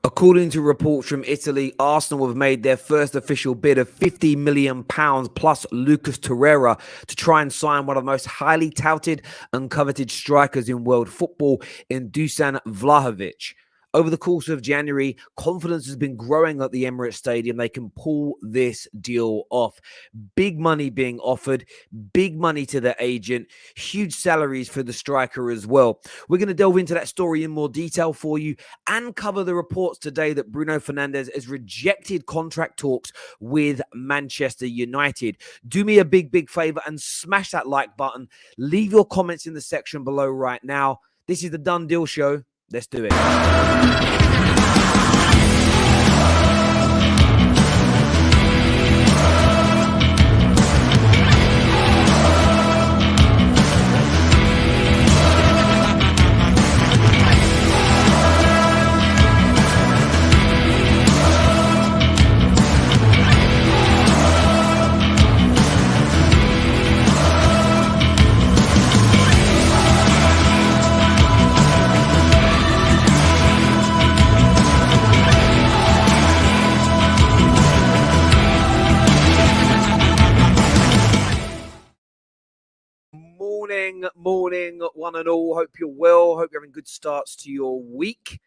According to reports from Italy, Arsenal have made their first official bid of £50 million plus Lucas Torreira to try and sign one of the most highly touted and coveted strikers in world football in Dusan Vlahovic. Over the course of January, confidence has been growing at the Emirates Stadium. They can pull this deal off. Big money being offered, big money to the agent, huge salaries for the striker as well. We're going to delve into that story in more detail for you and cover the reports today that Bruno Fernandes has rejected contract talks with Manchester United. Do me a big favor and smash that like button. Leave your comments in the section below right now. This is the Done Deal Show. Let's do it. Morning, one and all. Hope you're well. Hope you're having good starts to your week.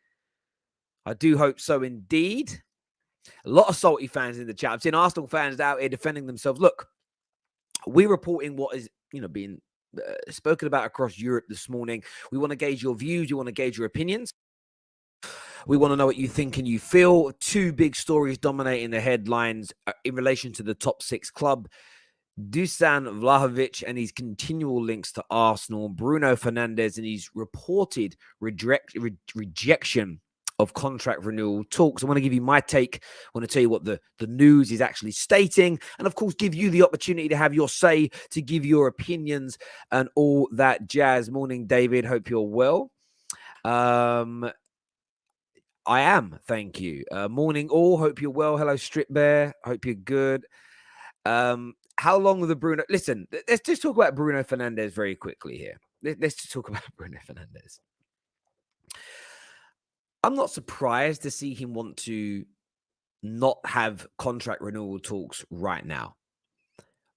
I do hope so indeed. A lot of salty fans in the chat. I've seen Arsenal fans out here defending themselves. Look, we're reporting what is, being spoken about across Europe this morning. We want to gauge your views. We want to gauge your opinions. We want to know what you think and you feel. Two big stories dominating the headlines in relation to the top six club. Dusan Vlahovic and his continual links to Arsenal, Bruno Fernandes and his reported rejection of contract renewal talks. I want to give you my take. I want to tell you what the news is actually stating, and of course give you the opportunity to have your say, to give your opinions and all that jazz. Morning, David. Hope you're well. I am, thank you. Morning all, hope you're well. Hello, Strip Bear. Hope you're good. How long will the Bruno... Listen, let's just talk about Bruno Fernandes very quickly here. Let's just talk about Bruno Fernandes. I'm not surprised to see him want to not have contract renewal talks right now.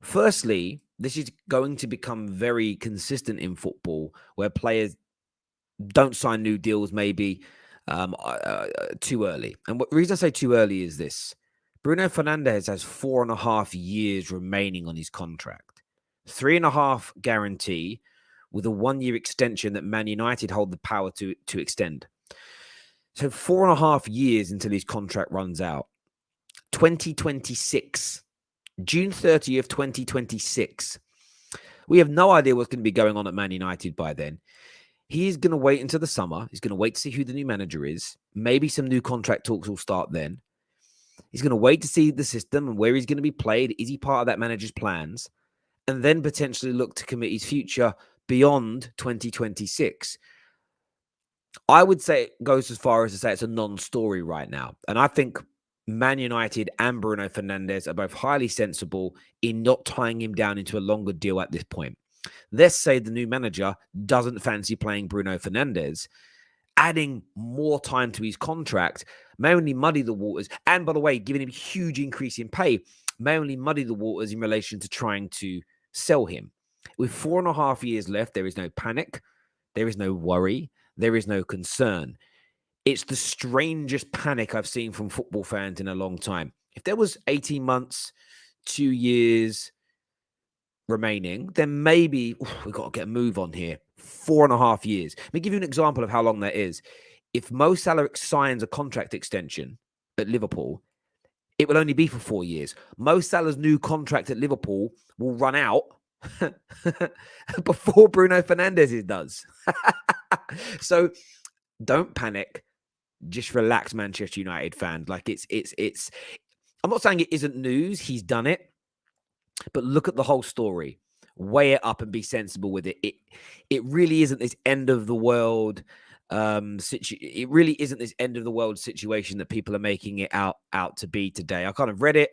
Firstly, this is going to become very consistent in football where players don't sign new deals maybe too early. And the reason I say too early is this. Bruno Fernandes has 4.5 years remaining on his contract. 3.5 guarantee with a 1-year extension that Man United hold the power to extend. So 4.5 years until his contract runs out. 2026. June 30th, 2026. We have no idea what's going to be going on at Man United by then. He is going to wait until the summer. He's going to wait to see who the new manager is. Maybe some new contract talks will start then. He's going to wait to see the system and where he's going to be played. Is he part of that manager's plans? And then potentially look to commit his future beyond 2026. I would say it goes as far as to say it's a non-story right now. And I think Man United and Bruno Fernandes are both highly sensible in not tying him down into a longer deal at this point. Let's say the new manager doesn't fancy playing Bruno Fernandes. Adding more time to his contract may only muddy the waters. And by the way, giving him a huge increase in pay may only muddy the waters in relation to trying to sell him. With 4.5 years left, there is no panic. There is no worry. There is no concern. It's the strangest panic I've seen from football fans in a long time. If there was 18 months, 2 years remaining, then maybe we've got to get a move on here. 4.5 years. Let me give you an example of how long that is. If Mo Salah signs a contract extension at Liverpool, it will only be for 4 years. Mo Salah's new contract at Liverpool will run out before Bruno Fernandes does. So don't panic. Just relax, Manchester United fans. Like it's. I'm not saying it isn't news. He's done it, but look at the whole story. Weigh it up and be sensible with it. It really isn't this end of the world. It really isn't this end of the world situation that people are making it out to be today. I kind of read it.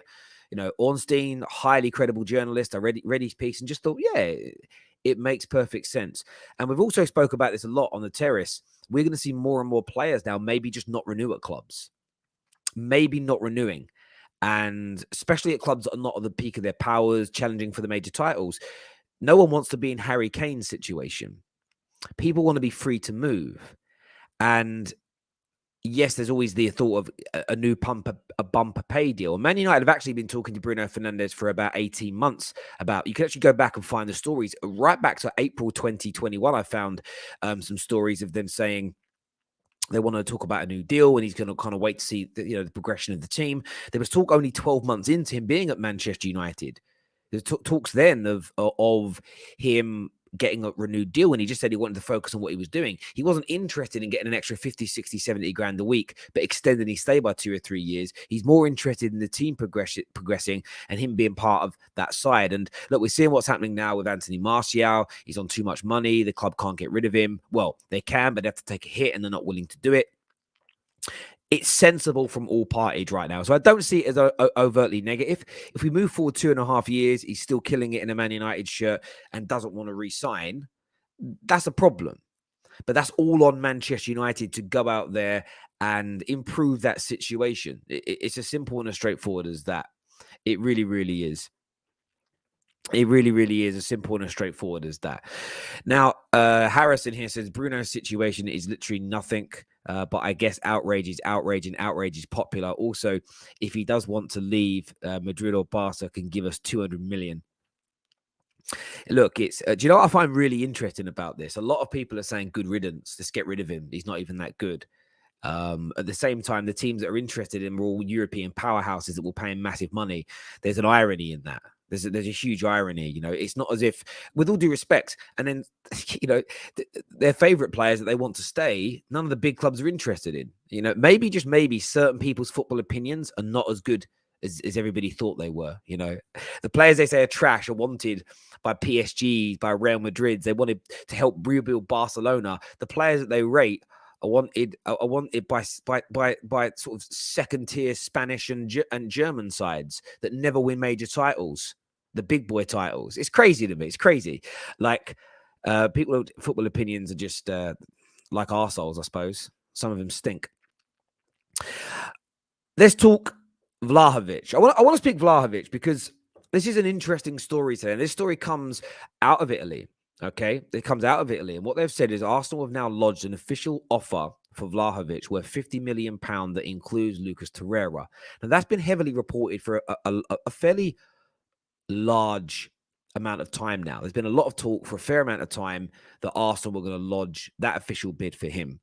Ornstein, highly credible journalist. I read his piece and just thought, yeah, It makes perfect sense. And we've also spoke about this a lot on the terrace. We're going to see more and more players now maybe just not renew at clubs, maybe not renewing. And especially at clubs that are not at the peak of their powers, challenging for the major titles. No one wants to be in Harry Kane's situation. People want to be free to move. And yes, there's always the thought of a new bumper pay deal. Man United have actually been talking to Bruno Fernandes for about 18 months about, you can actually go back and find the stories right back to April 2021. I found some stories of them saying they want to talk about a new deal and he's going to kind of wait to see the progression of the team. There was talk only 12 months into him being at Manchester United. There's talks then of him getting a renewed deal, and he just said he wanted to focus on what he was doing. He wasn't interested in getting an extra 50, 60, 70 grand a week, but extending his stay by 2 or 3 years. He's more interested in the team progressing and him being part of that side. And look, we're seeing what's happening now with Anthony Martial. He's on too much money. The club can't get rid of him. Well, they can, but they have to take a hit, and they're not willing to do it. It's sensible from all parties right now. So I don't see it as overtly negative. If we move forward 2.5 years, he's still killing it in a Man United shirt and doesn't want to re-sign, that's a problem. But that's all on Manchester United to go out there and improve that situation. It's as simple and as straightforward as that. It really, really is. It really, really is as simple and as straightforward as that. Now, Harrison here says Bruno's situation is literally nothing. But I guess outrage is outrage, and outrage is popular. Also, if he does want to leave, Madrid or Barca can give us 200 million. Look, it's do you know what I find really interesting about this? A lot of people are saying good riddance. Let's get rid of him. He's not even that good. At the same time, the teams that are interested in are all European powerhouses that will pay him massive money. There's an irony in that. There's a huge irony, It's not as if, with all due respect, and then, their favorite players that they want to stay, none of the big clubs are interested in. Maybe, just maybe, certain people's football opinions are not as good as everybody thought they were. The players they say are trash are wanted by PSG, by Real Madrid. They wanted to help rebuild Barcelona. The players that they rate are wanted by sort of second tier Spanish and German sides that never win major titles. The big boy titles. It's crazy to me. It's crazy. Like, people, football opinions are just like arseholes, I suppose. Some of them stink. Let's talk Vlahovic. I want to speak Vlahovic because this is an interesting story today. And this story comes out of Italy. Okay, it comes out of Italy. And what they've said is Arsenal have now lodged an official offer for Vlahovic worth £50 million that includes Lucas Torreira. Now, that's been heavily reported for a fairly large amount of time now. There's been a lot of talk for a fair amount of time that Arsenal were going to lodge that official bid for him.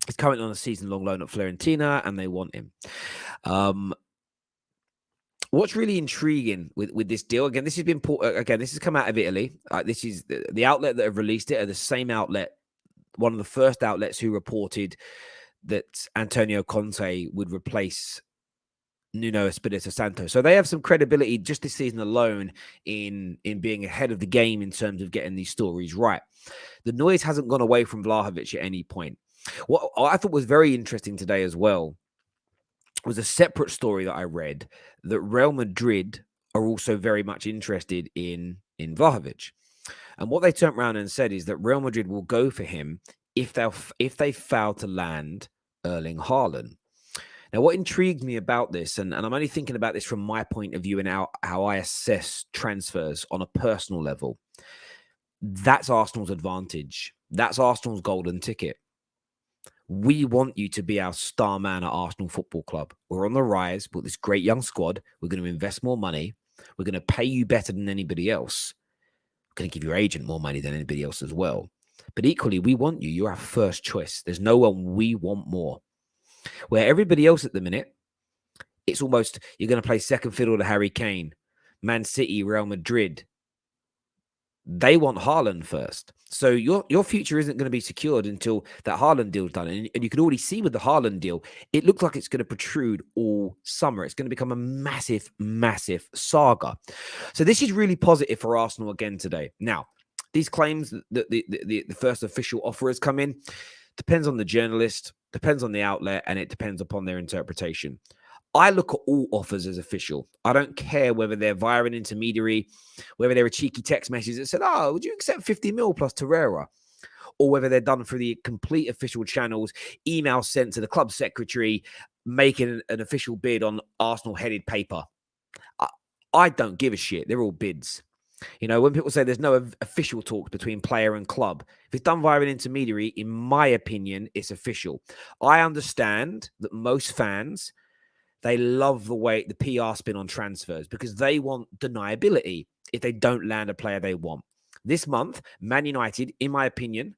He's currently on a season-long loan at Fiorentina, and they want him. What's really intriguing with this deal, again, this has come out of Italy. This is the outlet that have released it are the same outlet, one of the first outlets who reported that Antonio Conte would replace Nuno Espirito Santo. So they have some credibility just this season alone in being ahead of the game in terms of getting these stories right. The noise hasn't gone away from Vlahovic at any point. What I thought was very interesting today as well was a separate story that I read that Real Madrid are also very much interested in Vlahovic. And what they turned around and said is that Real Madrid will go for him if they fail to land Erling Haaland. Now, what intrigued me about this, and I'm only thinking about this from my point of view and how I assess transfers on a personal level, that's Arsenal's advantage. That's Arsenal's golden ticket. We want you to be our star man at Arsenal Football Club. We're on the rise with this great young squad. We're going to invest more money. We're going to pay you better than anybody else. We're going to give your agent more money than anybody else as well. But equally, we want you. You're our first choice. There's no one we want more. Where everybody else at the minute, it's almost you're going to play second fiddle to Harry Kane, Man City, Real Madrid. They want Haaland first. So your future isn't going to be secured until that Haaland deal's done. And you can already see with the Haaland deal, it looks like it's going to protrude all summer. It's going to become a massive, massive saga. So this is really positive for Arsenal again today. Now, these claims that the first official offer has come in, depends on the journalist, depends on the outlet, and it depends upon their interpretation. I look at all offers as official. I don't care whether they're via an intermediary, whether they're a cheeky text message that said, oh, would you accept 50 mil plus Torreira? Or whether they're done through the complete official channels, email sent to the club secretary, making an official bid on Arsenal-headed paper. I don't give a shit. They're all bids. You know, when people say there's no official talks between player and club, if it's done via an intermediary, in my opinion, it's official. I understand that most fans, they love the way the PR spin on transfers because they want deniability if they don't land a player they want. This month, Man United, in my opinion,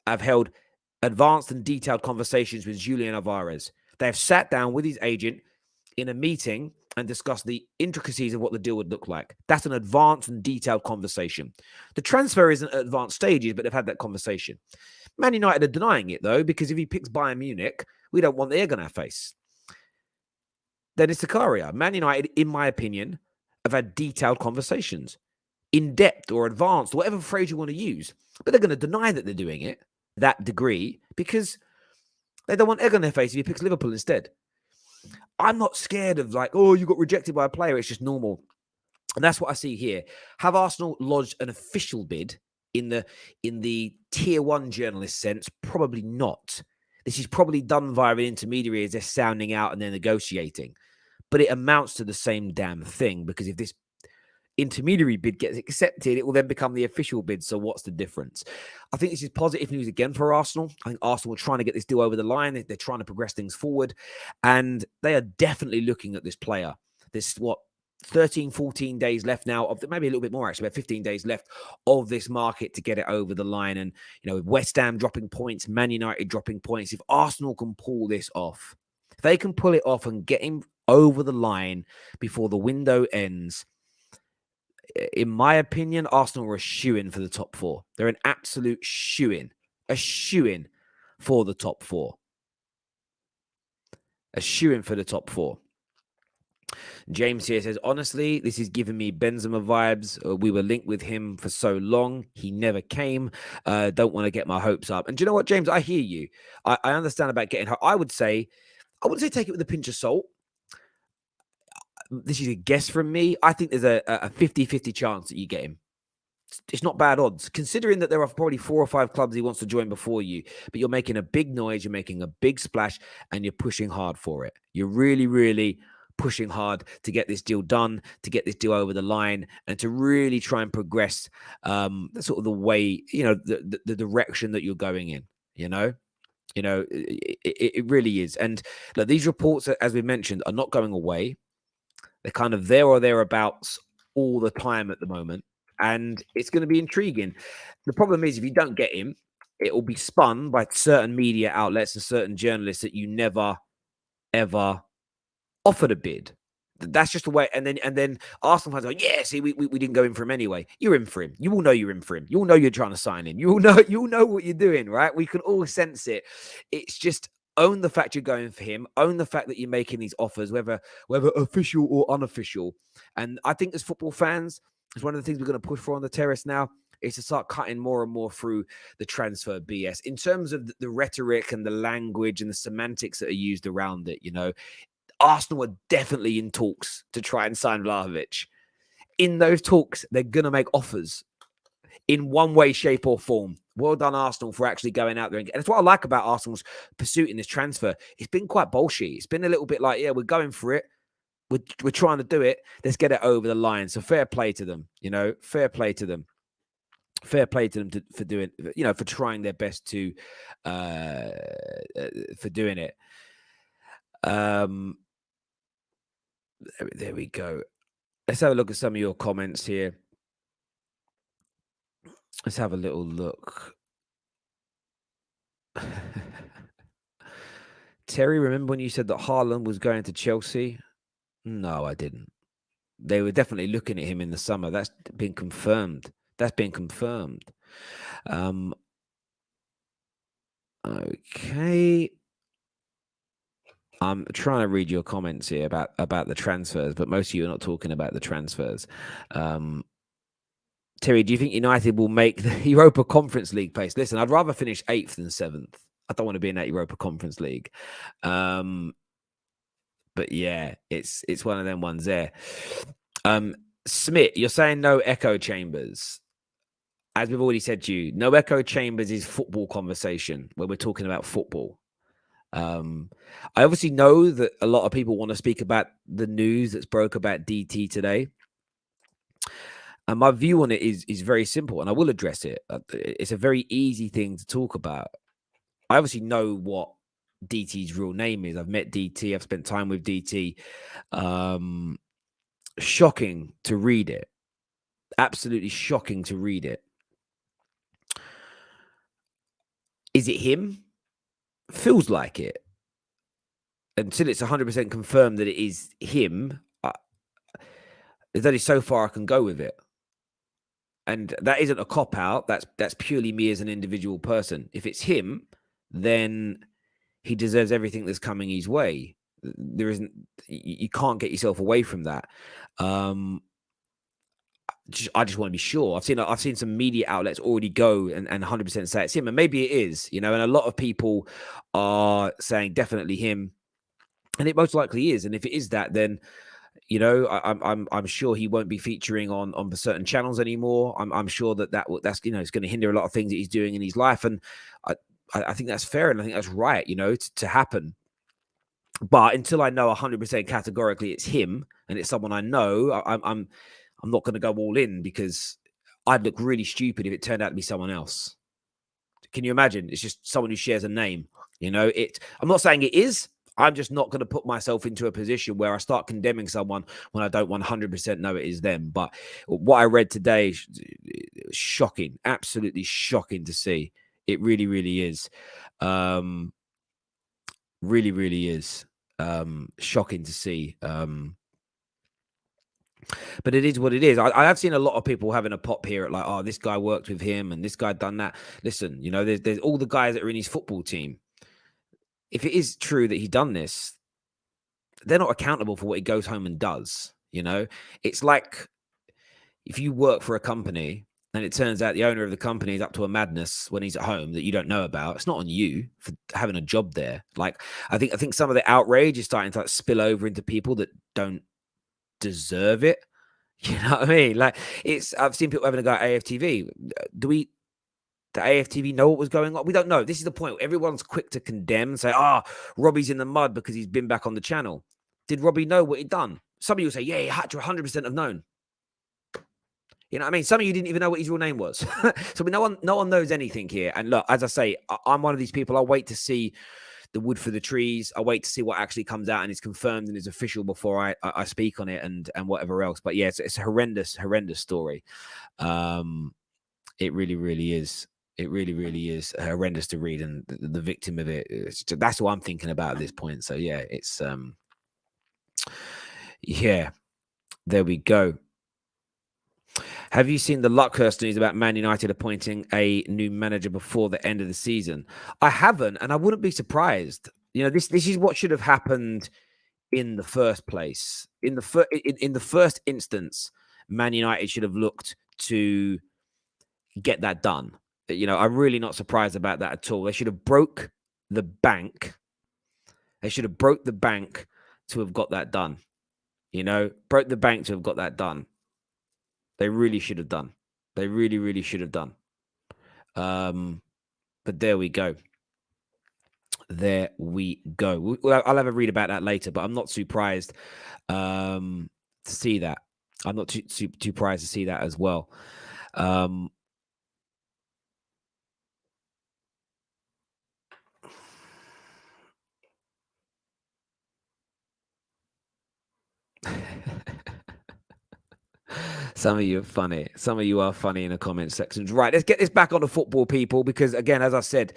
have held advanced and detailed conversations with Julian Alvarez. They have sat down with his agent in a meeting and discussed the intricacies of what the deal would look like. That's an advanced and detailed conversation. The transfer isn't at advanced stages, but they've had that conversation. Man United are denying it, though, because if he picks Bayern Munich, we don't want they're going to face. Then it's Zakaria. Man United, in my opinion, have had detailed conversations, in depth or advanced, whatever phrase you want to use. But they're going to deny that they're doing it that degree because they don't want egg on their face if he picks Liverpool instead. I'm not scared of like, oh, you got rejected by a player. It's just normal. And that's what I see here. Have Arsenal lodged an official bid in the tier one journalist sense? Probably not. This is probably done via an intermediary as they're sounding out and they're negotiating. But it amounts to the same damn thing because if this intermediary bid gets accepted, it will then become the official bid. So what's the difference? I think this is positive news again for Arsenal. I think Arsenal are trying to get this deal over the line. They're trying to progress things forward. And they are definitely looking at this player. This, 13, 14 days left now, of maybe a little bit more actually, about 15 days left of this market to get it over the line. And, you know, with West Ham dropping points, Man United dropping points, if Arsenal can pull this off, if they can pull it off and get him over the line before the window ends, in my opinion, Arsenal are a shoo-in for the top four. They're an absolute shoo-in. A shoo-in for the top four. A shoo-in for the top four. James here says, honestly, this is giving me Benzema vibes. We were linked with him for so long. He never came. Don't want to get my hopes up. And do you know what, James? I hear you. I understand about getting hope. I would say take it with a pinch of salt. This is a guess from me. I think there's a 50-50 chance that you get him. It's not bad odds, considering that there are probably 4 or 5 clubs he wants to join before you, but you're making a big noise, you're making a big splash, and you're pushing hard for it. You're really, really pushing hard to get this deal done, to get this deal over the line, and to really try and progress sort of the way, you know, the direction that you're going in, you know? It really is. And look, these reports, as we mentioned, are not going away. They're kind of there or thereabouts all the time at the moment. And it's going to be intriguing. The problem is if you don't get him, it will be spun by certain media outlets and certain journalists that you never, ever offered a bid. That's just the way. And then Arsenal fans are like, yeah, see, we didn't go in for him anyway. You're in for him. You all know you're in for him. You all know you're trying to sign him. You all know what you're doing, right? We can all sense it. It's just own the fact you're going for him. Own the fact that you're making these offers, whether official or unofficial. And I think as football fans, it's one of the things we're going to push for on the terrace now is to start cutting more and more through the transfer BS in terms of the rhetoric and the language and the semantics that are used around it. You know, Arsenal are definitely in talks to try and sign Vlahovic. In those talks, they're going to make offers in one way, shape, or form. Well done, Arsenal, for actually going out there. And that's what I like about Arsenal's pursuit in this transfer. It's been quite bullshit. It's been a little bit like, yeah, we're going for it. We're trying to do it. Let's get it over the line. So fair play to them. You know, fair play to them. Fair play to them for doing, you know, for trying their best to, for doing it. There we go. Let's have a look at some of your comments here. Let's have a little look. Terry, remember when you said that Haaland was going to Chelsea? No, I didn't. They were definitely looking at him in the summer. That's been confirmed. That's been confirmed. Okay. I'm trying to read your comments here about the transfers, but most of you are not talking about the transfers. Terry, do you think United will make the Europa Conference League place? Listen, I'd rather finish 8th than 7th. I don't want to be in that Europa Conference League. But yeah, it's one of them ones there. Smith, you're saying no echo chambers. As we've already said to you, no echo chambers is football conversation when we're talking about football. I obviously know that a lot of people want to speak about the news that's broke about DT today. And my view on it is very simple, and I will address it. It's a very easy thing to talk about. I obviously know what DT's real name is. I've met DT. I've spent time with DT. Shocking to read it. Absolutely shocking to read it. Is it him? Feels like it. Until it's 100% confirmed that it is him, there's only so far I can go with it. And that isn't a cop-out. That's purely me as an individual person. If it's him, then he deserves everything that's coming his way. There isn't, you can't get yourself away from that. I just want to be sure. I've seen some media outlets already go and 100% say it's him, and maybe it is, and a lot of people are saying definitely him, and it most likely is. And if it is that, then I'm sure he won't be featuring on certain channels anymore. I'm sure that's it's going to hinder a lot of things that he's doing in his life, and I think that's fair, and I think that's right, to happen. But until I know 100% categorically it's him and it's someone I know, I'm not going to go all in, because I'd look really stupid if it turned out to be someone else. Can you imagine? It's just someone who shares a name. I'm not saying it is. I'm just not going to put myself into a position where I start condemning someone when I don't 100% know it is them. But what I read today is shocking, absolutely shocking to see. It really, really is. Really, really is. Shocking to see. But it is what it is. I have seen a lot of people having a pop here at like, oh, this guy worked with him and this guy done that. Listen, there's all the guys that are in his football team. If it is true that he's done this, they're not accountable for what he goes home and does. It's like if you work for a company and it turns out the owner of the company is up to a madness when he's at home that you don't know about. It's not on you for having a job there. Like, I think some of the outrage is starting to spill over into people that don't deserve it. You know what I mean? Like, I've seen people having a go at AFTV. The AFTV know what was going on? We don't know. This is the point. Everyone's quick to condemn and say, Robbie's in the mud because he's been back on the channel. Did Robbie know what he'd done? Some of you will say, yeah, he had to 100% have known. You know what I mean? Some of you didn't even know what his real name was. So no one knows anything here. And look, as I say, I'm one of these people. I'll wait to see the wood for the trees. I wait to see what actually comes out and is confirmed and is official before I speak on it and whatever else. But yeah, it's a horrendous story. It really, really is. It really, really is horrendous to read, and the victim of it. That's what I'm thinking about at this point. So yeah, it's yeah. There we go. Have you seen the Luckhurst news about Man United appointing a new manager before the end of the season? I haven't, and I wouldn't be surprised. This is what should have happened in the first place. In the first instance, Man United should have looked to get that done. I'm really not surprised about that at all. They should have broke the bank. They should have broke the bank to have got that done. Broke the bank to have got that done. They really should have done. They really, really should have done. But there we go. There we go. I'll have a read about that later, but I'm not surprised to see that. I'm not too surprised to see that as well. Some of you are funny. Some of you are funny in the comment sections. Right, let's get this back on the football, people, because again, as I said,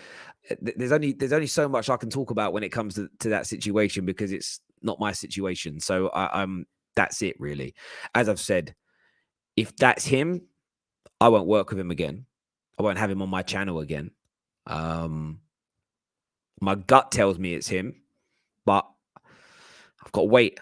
there's only so much I can talk about when it comes to that situation, because it's not my situation. So that's it, really. As I've said, if that's him, I won't work with him again. I won't have him on my channel again. My gut tells me it's him, but I've got to wait.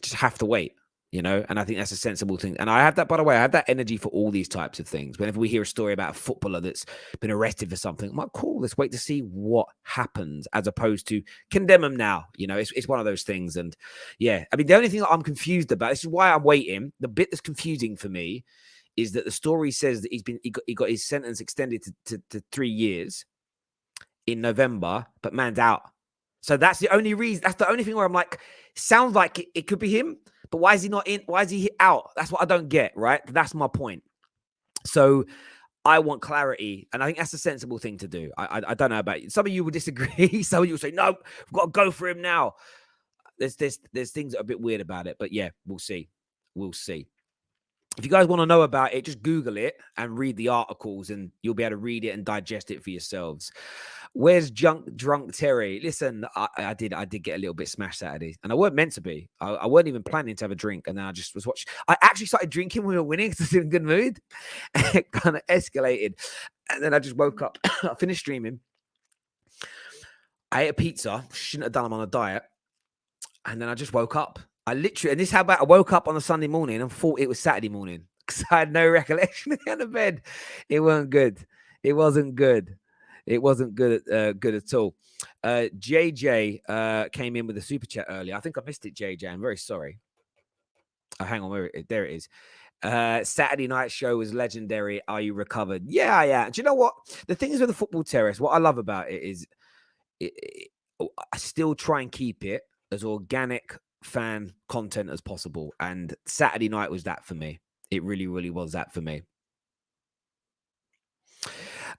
Just have to wait. you know, and I think that's a sensible thing. And I have that, by the way, I have that energy for all these types of things. Whenever we hear a story about a footballer that's been arrested for something, I'm like, cool, let's wait to see what happens, as opposed to condemn him now. You know, it's one of those things. And yeah, I mean, the only thing that I'm confused about, this is why I'm waiting. The bit that's confusing for me is that the story says that he got his sentence extended to 3 years in November, but man's out. So that's the only reason. That's the only thing where I'm like, sounds like it could be him, but why is he not in? Why is he out? That's what I don't get, right? That's my point. So I want clarity, and I think that's a sensible thing to do. I don't know about you. Some of you will disagree. Some of you will say, no, we've got to go for him now. There's things that are a bit weird about it, but yeah, we'll see. We'll see. If you guys want to know about it, just Google it and read the articles, and you'll be able to read it and digest it for yourselves. Where's drunk Terry? Listen, I did get a little bit smashed Saturday, and I weren't meant to be. I weren't even planning to have a drink, and then I just was watching. I actually started drinking when we were winning because I was in a good mood. And it kind of escalated, and then I just woke up. I finished streaming. I ate a pizza. Shouldn't have done them on a diet, and then I just woke up. I literally, and this is how bad I woke up on a Sunday morning and thought it was Saturday morning because I had no recollection in the bed. It wasn't good. It wasn't good. It wasn't good at all. JJ came in with a super chat earlier. I think I missed it, JJ. I'm very sorry. Oh, hang on. There it is. Saturday night show was legendary. Are you recovered? Yeah, yeah. Do you know what? The thing is with the Football Terrace, what I love about it is I still try and keep it as organic fan content as possible, and Saturday night was that for me. It really, really was that for me.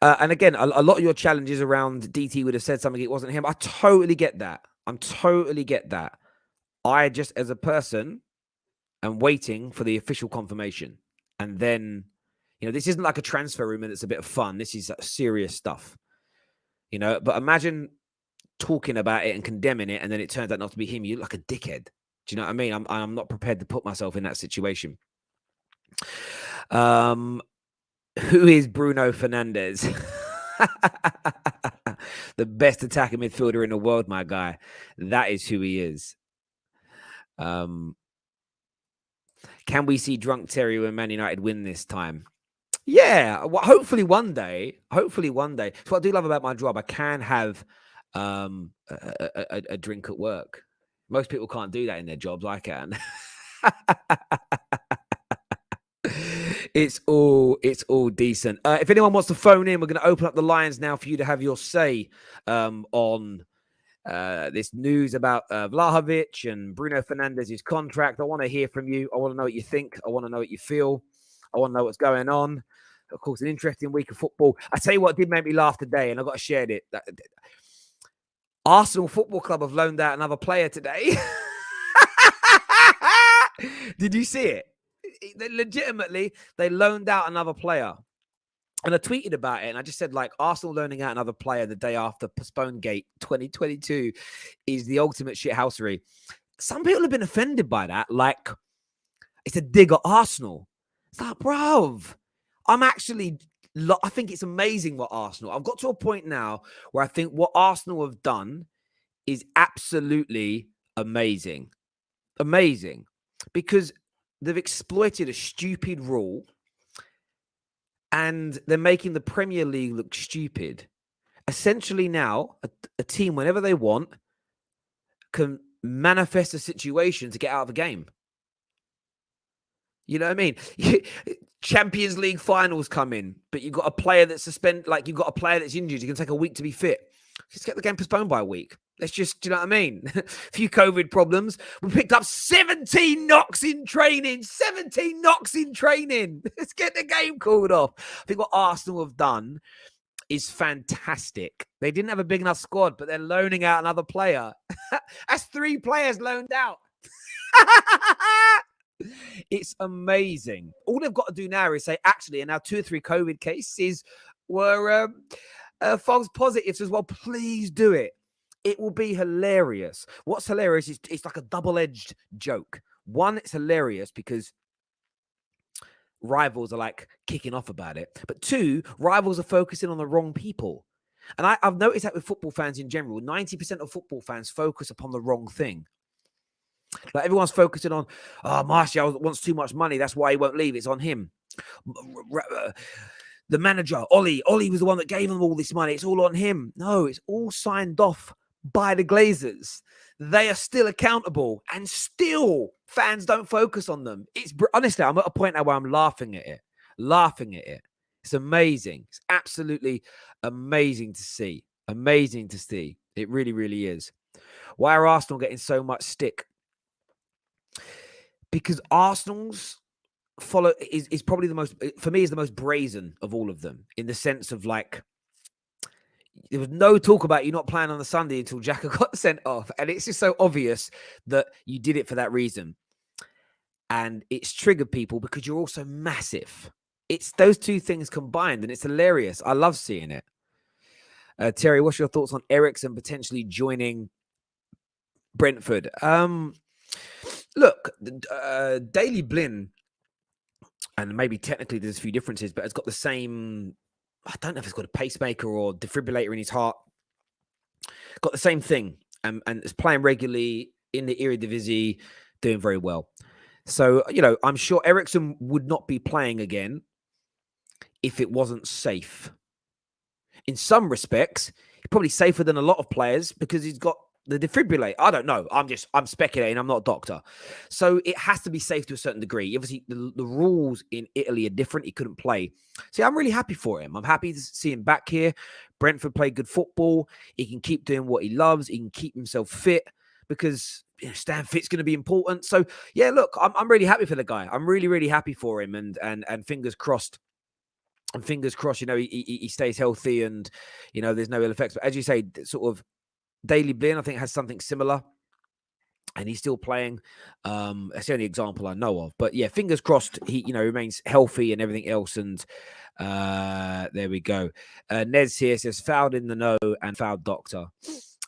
And again, a lot of your challenges around DT would have said something, it wasn't him. I totally get that. I just, as a person, am waiting for the official confirmation. And then, you know, this isn't like a transfer rumor that's a bit of fun. This is serious stuff, you know. But imagine talking about it and condemning it, and then it turns out not to be him. You look like a dickhead. Do you know what I mean? I'm not prepared to put myself in that situation. Who is Bruno Fernandes? The best attacking midfielder in the world, my guy. That is who he is. Can we see drunk Terry when Man United win this time? Yeah, well, hopefully one day. Hopefully one day. So what I do love about my job, I can have a drink at work. Most people can't do that in their jobs. I can. It's all decent. If anyone wants to phone in, we're going to open up the lines now for you to have your say on this news about Vlahovic and Bruno Fernandes' contract. I want to hear from you. I want to know what you think. I want to know what you feel. I want to know what's going on. Of course, an interesting week of football. I tell you what did make me laugh today, and I got to share it. Arsenal Football Club have loaned out another player today. Did you see it? Legitimately, they loaned out another player. And I tweeted about it, and I just said, like, Arsenal loaning out another player the day after Postpone Gate 2022 is the ultimate shithousery. Some people have been offended by that. Like, it's a dig at Arsenal. It's like, bruv, I think it's amazing what Arsenal. I've got to a point now where I think what Arsenal have done is absolutely amazing. Amazing. Because they've exploited a stupid rule and they're making the Premier League look stupid. Essentially now, a team, whenever they want, can manifest a situation to get out of a game. You know what I mean? Champions League finals come in, but you've got a player that's suspended, like you've got a player that's injured. You can take a week to be fit. Just get the game postponed by a week. Let's just, do you know what I mean? A few COVID problems. We picked up 17 knocks in training. 17 knocks in training. Let's get the game called off. I think what Arsenal have done is fantastic. They didn't have a big enough squad, but they're loaning out another player. That's 3 players loaned out. It's amazing. All they've got to do now is say, actually, and now 2 or 3 COVID cases were false positives as well. Please do it. It will be hilarious. What's hilarious is it's like a double-edged joke. One, it's hilarious because rivals are like kicking off about it. But 2, rivals are focusing on the wrong people. And I've noticed that with football fans in general, 90% of football fans focus upon the wrong thing. Like everyone's focusing on, oh, Martial wants too much money. That's why he won't leave. It's on him. The manager, Ollie was the one that gave him all this money. It's all on him. No, it's all signed off by the Glazers. They are still accountable, and still fans don't focus on them. It's honestly, I'm at a point now where I'm laughing at it. It's amazing. It's absolutely amazing to see. Amazing to see. It really, really is. Why are Arsenal getting so much stick? Because Arsenal's is probably the most, for me, is the most brazen of all of them, in the sense of like, there was no talk about you not playing on the Sunday until Xhaka got sent off. And it's just so obvious that you did it for that reason. And it's triggered people because you're also massive. It's those two things combined, and it's hilarious. I love seeing it. Terry, what's your thoughts on Eriksen potentially joining Brentford? Look, Daily Blin, and maybe technically there's a few differences, but it's got the same, I don't know if it's got a pacemaker or defibrillator in his heart. Got the same thing, and is playing regularly in the Eredivisie, doing very well. So, I'm sure Eriksen would not be playing again if it wasn't safe. In some respects, he's probably safer than a lot of players because he's got the defibrillator. I don't know. I'm speculating. I'm not a doctor. So it has to be safe to a certain degree. Obviously, the rules in Italy are different. He couldn't play. See, I'm really happy for him. I'm happy to see him back here. Brentford play good football. He can keep doing what he loves. He can keep himself fit because staying fit's going to be important. So, yeah, look, I'm really happy for the guy. I'm really, really happy for him. And fingers crossed. And fingers crossed, he stays healthy and, there's no ill effects. But as you say, sort of Daily Blin, I think, has something similar. And he's still playing. That's the only example I know of. But yeah, fingers crossed he, remains healthy and everything else. And there we go. Nez here says, fouled in the know and fouled doctor.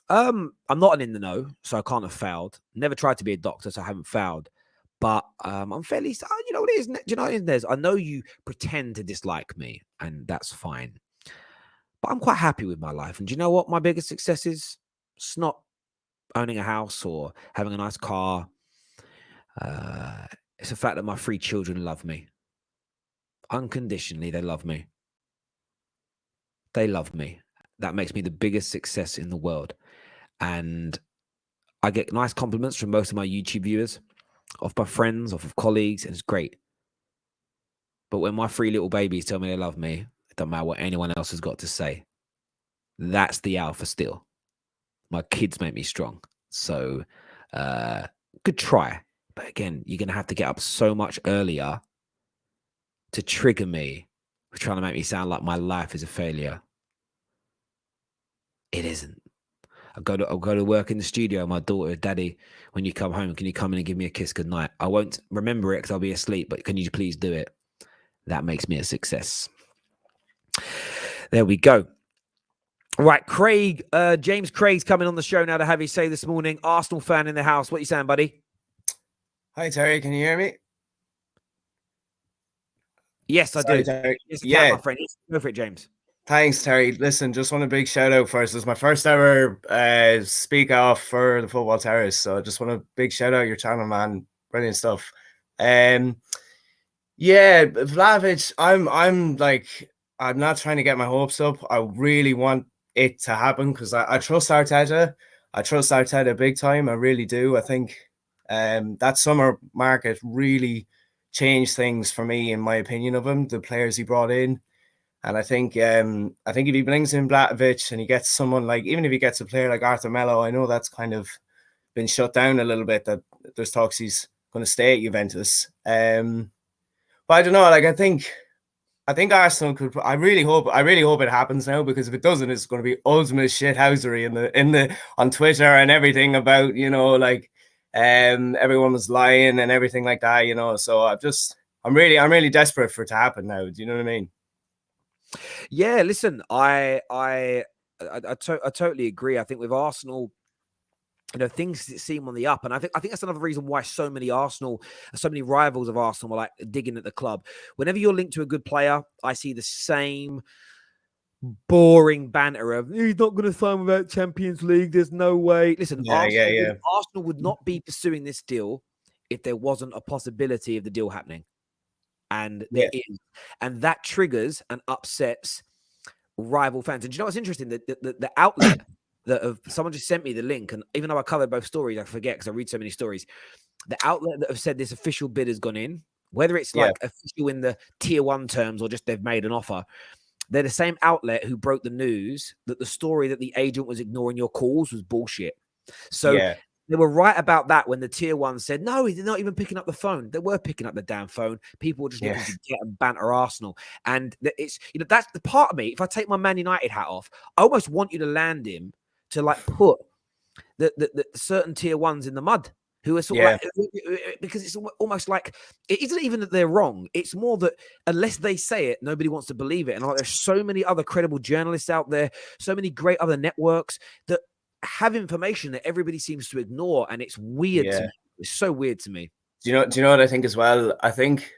I'm not an in the know, so I can't have fouled. Never tried to be a doctor, so I haven't fouled. But I'm fairly, you know what it is? Do you know what it is? I know you pretend to dislike me, and that's fine. But I'm quite happy with my life. And do you know what my biggest success is? It's not owning a house or having a nice car. It's the fact that my 3 children love me. Unconditionally, they love me. They love me. That makes me the biggest success in the world. And I get nice compliments from most of my YouTube viewers, off my friends, off of colleagues, and it's great. But when my 3 little babies tell me they love me, it doesn't matter what anyone else has got to say. That's the alpha still. My kids make me strong. So, good try. But again, you're going to have to get up so much earlier to trigger me for trying to make me sound like my life is a failure. It isn't. I'll go to work in the studio. My daughter, Daddy, when you come home, can you come in and give me a kiss goodnight? I won't remember it because I'll be asleep, but can you please do it? That makes me a success. There we go. Right, Craig, James Craig's coming on the show now to have his say this morning. Arsenal fan in the house. What are you saying, buddy? Hi, Terry. Can you hear me? Yes, I do. Terry. Yeah, my friend. Go for it, James. Thanks, Terry. Listen, just want a big shout out first. It's my first ever speak off for the Football Terrace. So I just want a big shout out your channel, man. Brilliant stuff. Yeah, Vlahovic, I'm not trying to get my hopes up. I really want it to happen because I trust Arteta. I trust Arteta big time. I really do. I think that summer market really changed things for me, in my opinion of him, the players he brought in. And I think if he brings in Vlahovic and he gets someone like, even if he gets a player like Arthur Melo, I know that's kind of been shut down a little bit, that there's talks he's going to stay at Juventus. But I don't know, like I think Arsenal could. I really hope it happens now, because if it doesn't, it's going to be ultimate shithousery on Twitter and everything about, everyone was lying and everything like that, So I'm really desperate for it to happen now. Do you know what I mean? Yeah, listen, I totally agree. I think with Arsenal, things seem on the up, and I think that's another reason why so many rivals of Arsenal are like digging at the club. Whenever you're linked to a good player, I see the same boring banter of he's not going to sign without Champions League. There's no way. Listen, Yeah. Arsenal would not be pursuing this deal if there wasn't a possibility of the deal happening. And there is. And that triggers and upsets rival fans. And do you know what's interesting? The outlet that someone just sent me the link, and even though I covered both stories, I forget because I read so many stories. The outlet that have said this official bid has gone in, whether it's like official in the tier 1 terms or just they've made an offer, they're the same outlet who broke the news that the story that the agent was ignoring your calls was bullshit. So they were right about that when the tier 1 said, no, they're not even picking up the phone. They were picking up the damn phone. People were just looking to get and banter Arsenal. And it's, that's the part of me. If I take my Man United hat off, I almost want you to land him to like put the certain tier 1s in the mud. Who are sort of like, because it's almost like it isn't even that they're wrong. It's more that unless they say it, nobody wants to believe it. And like, there's so many other credible journalists out there, so many great other networks that have information that everybody seems to ignore, and it's weird to me. It's so weird to me. Do you know what I think as well? I think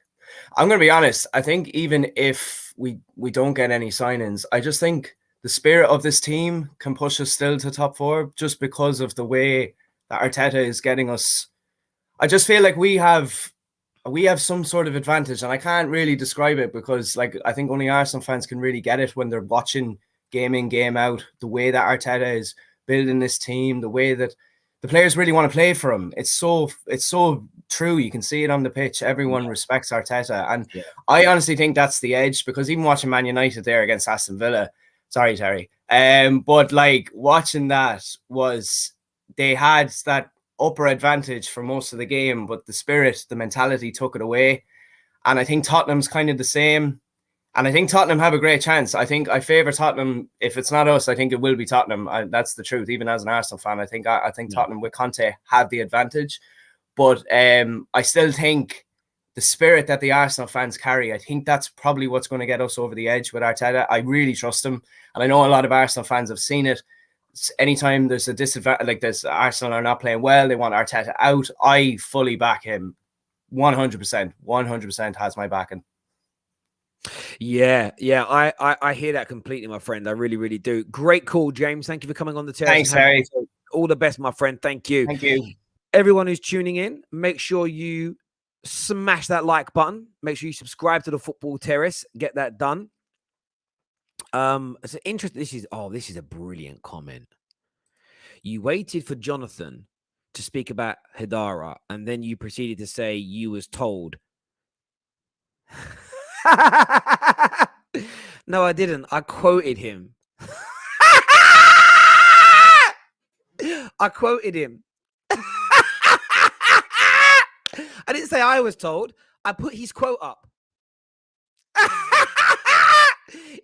I'm going to be honest. I think even if we don't get any signings, I just think the spirit of this team can push us still to top 4 just because of the way that Arteta is getting us. I just feel like we have some sort of advantage, and I can't really describe it because like I think only Arsenal fans can really get it when they're watching game in, game out, the way that Arteta is building this team, the way that the players really want to play for him. It's so true. You can see it on the pitch. Everyone respects Arteta. And I honestly think that's the edge, because even watching Man United there against Aston Villa, sorry, Terry, but like watching that was, they had that upper advantage for most of the game, but the spirit, the mentality took it away. And I think Tottenham's kind of the same. And I think Tottenham have a great chance. I think I favour Tottenham. If it's not us, I think it will be Tottenham. That's the truth. Even as an Arsenal fan, I think Tottenham with Conte have the advantage. But I still think the spirit that the Arsenal fans carry, I think that's probably what's going to get us over the edge with Arteta. I really trust him. And I know a lot of Arsenal fans have seen it. Anytime there's a disadvantage, like this, Arsenal are not playing well, they want Arteta out, I fully back him. 100% has my backing. Yeah, I hear that completely, my friend. I really, really do. Great call, James. Thank you for coming on the terrace. Thanks, Harry. All the best, my friend. Thank you. Thank you. Everyone who's tuning in, make sure you smash that like button. Make sure you subscribe to the Football Terrace. Get that done. It's interesting. This is a brilliant comment. You waited for Jonathan to speak about Hidara, and then you proceeded to say you was told. No, I didn't. I quoted him. I quoted him. I didn't say I was told. I put his quote up.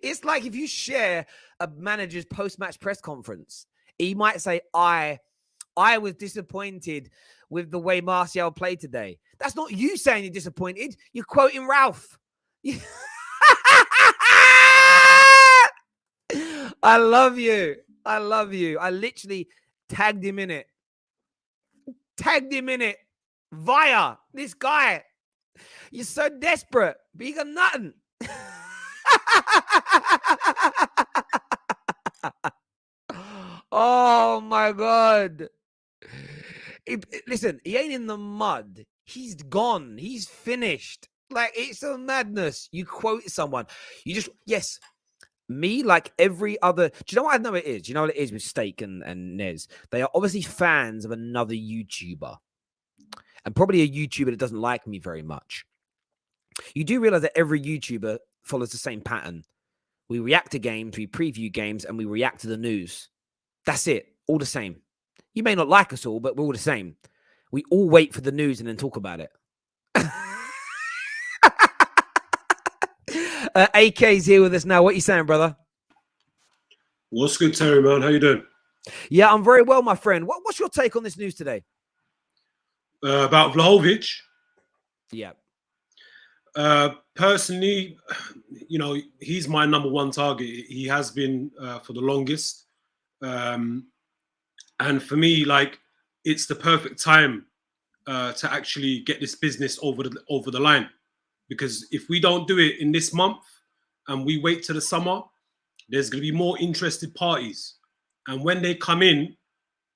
It's like if you share a manager's post-match press conference, he might say, I was disappointed with the way Martial played today. That's not you saying you're disappointed. You're quoting Ralph. I love you. I literally tagged him in it. Via this guy. You're so desperate, but you got nothing. Oh my God. Listen, he ain't in the mud. He's gone. He's finished. Like, it's a madness. You quote someone. You just, yes. Me, like every other, do you know what I know it is? Do you know what it is with Steak and Nez? They are obviously fans of another YouTuber. And probably a YouTuber that doesn't like me very much. You do realize that every YouTuber follows the same pattern. We react to games, we preview games, and we react to the news. That's it. All the same. You may not like us all, but we're all the same. We all wait for the news and then talk about it. AK's here with us now. What are you saying, brother? What's good, Terry, man? How you doing? Yeah, I'm very well, my friend. What's your take on this news today? About Vlahovic? Yeah. Personally, you know, he's my number one target. He has been for the longest. And for me, like, it's the perfect time to actually get this business over the line. Because if we don't do it in this month and we wait till the summer, there's going to be more interested parties. And when they come in,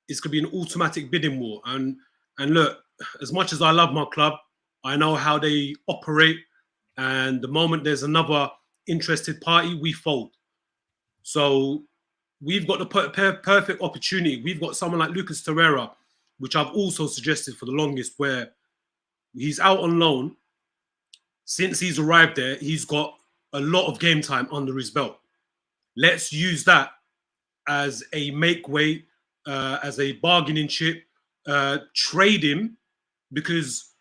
it's going to be an automatic bidding war. And look, as much as I love my club, I know how they operate. And the moment there's another interested party, we fold. So we've got the perfect opportunity. We've got someone like Lucas Torreira, which I've also suggested for the longest, where he's out on loan. Since he's arrived there, he's got a lot of game time under his belt. Let's use that as a make way, as a bargaining chip, trade him, because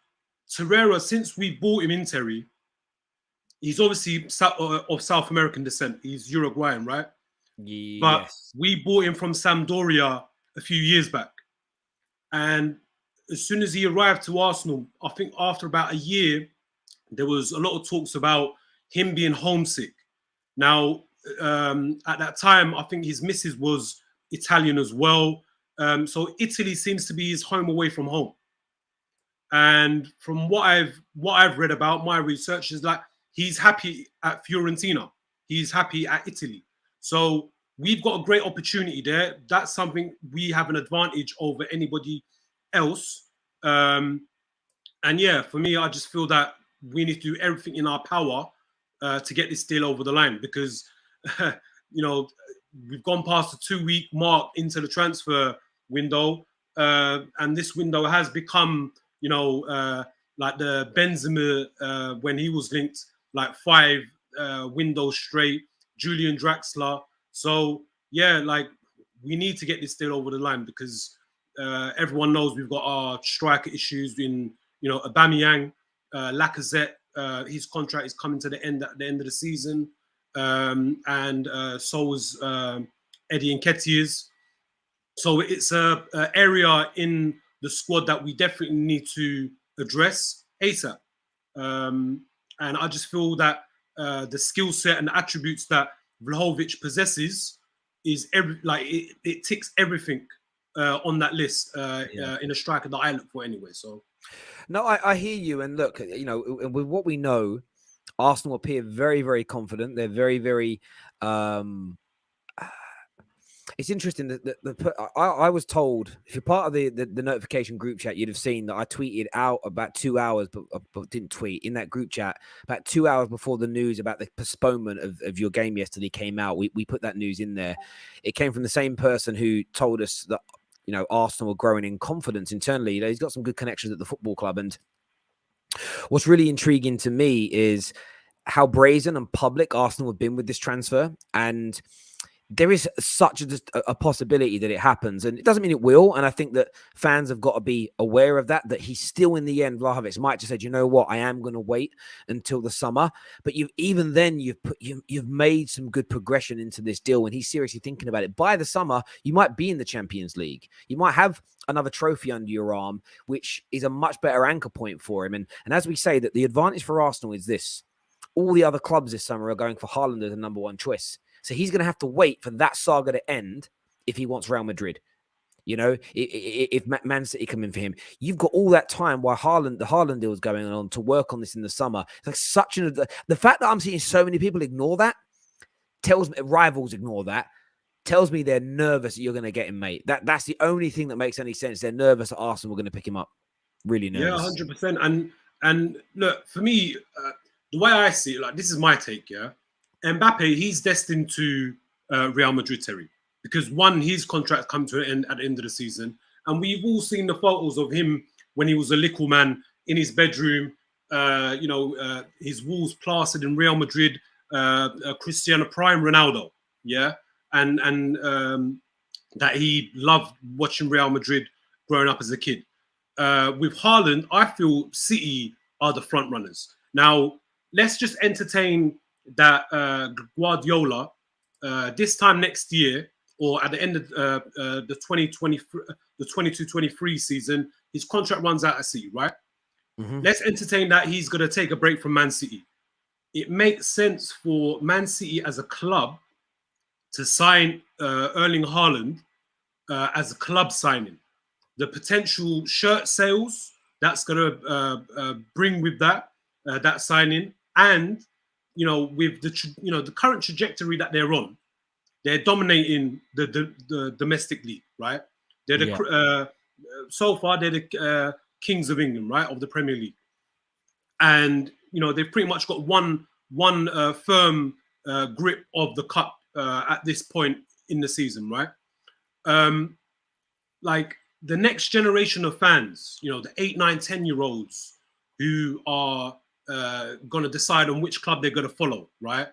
Torreira, since we bought him in, Terry, he's obviously of South American descent. He's Uruguayan, right? Yes. But we bought him from Sampdoria a few years back. And as soon as he arrived to Arsenal, I think after about a year, there was a lot of talks about him being homesick. Now, at that time, I think his missus was Italian as well. So Italy seems to be his home away from home. And from what I've read about, my research is like he's happy at Fiorentina. He's happy at Italy. So we've got a great opportunity there. That's something we have an advantage over anybody else. And yeah, for me, I just feel that we need to do everything in our power to get this deal over the line, because we've gone past the 2-week mark into the transfer window, and this window has become, like the Benzema when he was linked, like 5 windows straight, Julian Draxler. So yeah, like we need to get this deal over the line, because everyone knows we've got our striker issues in, Aubameyang, Lacazette. His contract is coming to the end at the end of the season, and so is Eddie Nketiah's. So it's a area in the squad that we definitely need to address ASAP. And I just feel that the skill set and the attributes that Vlahovic possesses is it ticks everything on that list in a striker that I look for anyway. So no, I hear you. And look, with what we know, Arsenal appear very, very confident. They're very, very. It's interesting that I was told, if you're part of the notification group chat, you'd have seen that I tweeted out about 2 hours, but didn't tweet in that group chat about 2 hours before the news about the postponement of your game yesterday came out. We put that news in there. It came from the same person who told us that Arsenal are growing in confidence internally. He's got some good connections at the football club, and what's really intriguing to me is how brazen and public Arsenal have been with this transfer. And there is such a possibility that it happens, and it doesn't mean it will. And I think that fans have got to be aware of that he's still, in the end, Vlahovic might just say, you know what, I am going to wait until the summer. But you've made some good progression into this deal when he's seriously thinking about it. By the summer, you might be in the Champions League. You might have another trophy under your arm, which is a much better anchor point for him. And as we say, that the advantage for Arsenal is this: all the other clubs this summer are going for Haaland as the number one choice. So he's going to have to wait for that saga to end if he wants Real Madrid. If Man City come in for him, you've got all that time while the Haaland deal is going on to work on this in the summer. It's like the fact that I'm seeing so many people ignore that tells me, rivals ignore that, tells me they're nervous that you're going to get him, mate. That's the only thing that makes any sense. They're nervous that Arsenal were going to pick him up. Really nervous. Yeah, 100%. And look, for me, the way I see it, like, this is my take, yeah. Mbappe, he's destined to Real Madrid, Terry, because one, his contract comes to an end at the end of the season, and we've all seen the photos of him when he was a little man in his bedroom. His walls plastered in Real Madrid, Cristiano Prime Ronaldo, yeah, and that he loved watching Real Madrid growing up as a kid. With Haaland, I feel City are the front runners. Now, let's just entertain that Guardiola this time next year, or at the end of the 22-23 season, his contract runs out at City, right? Mm-hmm. Let's entertain that he's going to take a break from Man City. It makes sense for Man City as a club to sign Erling Haaland as a club signing. The potential shirt sales that's going to bring with that signing, and with the current trajectory that they're on, they're dominating the domestic league, right? They're the so far they're the kings of England, right, of the Premier League, and they've pretty much got one firm grip of the cup at this point in the season, right? Like the next generation of fans, the 8, 9, 10-year-olds who are going to decide on which club they're going to follow, right?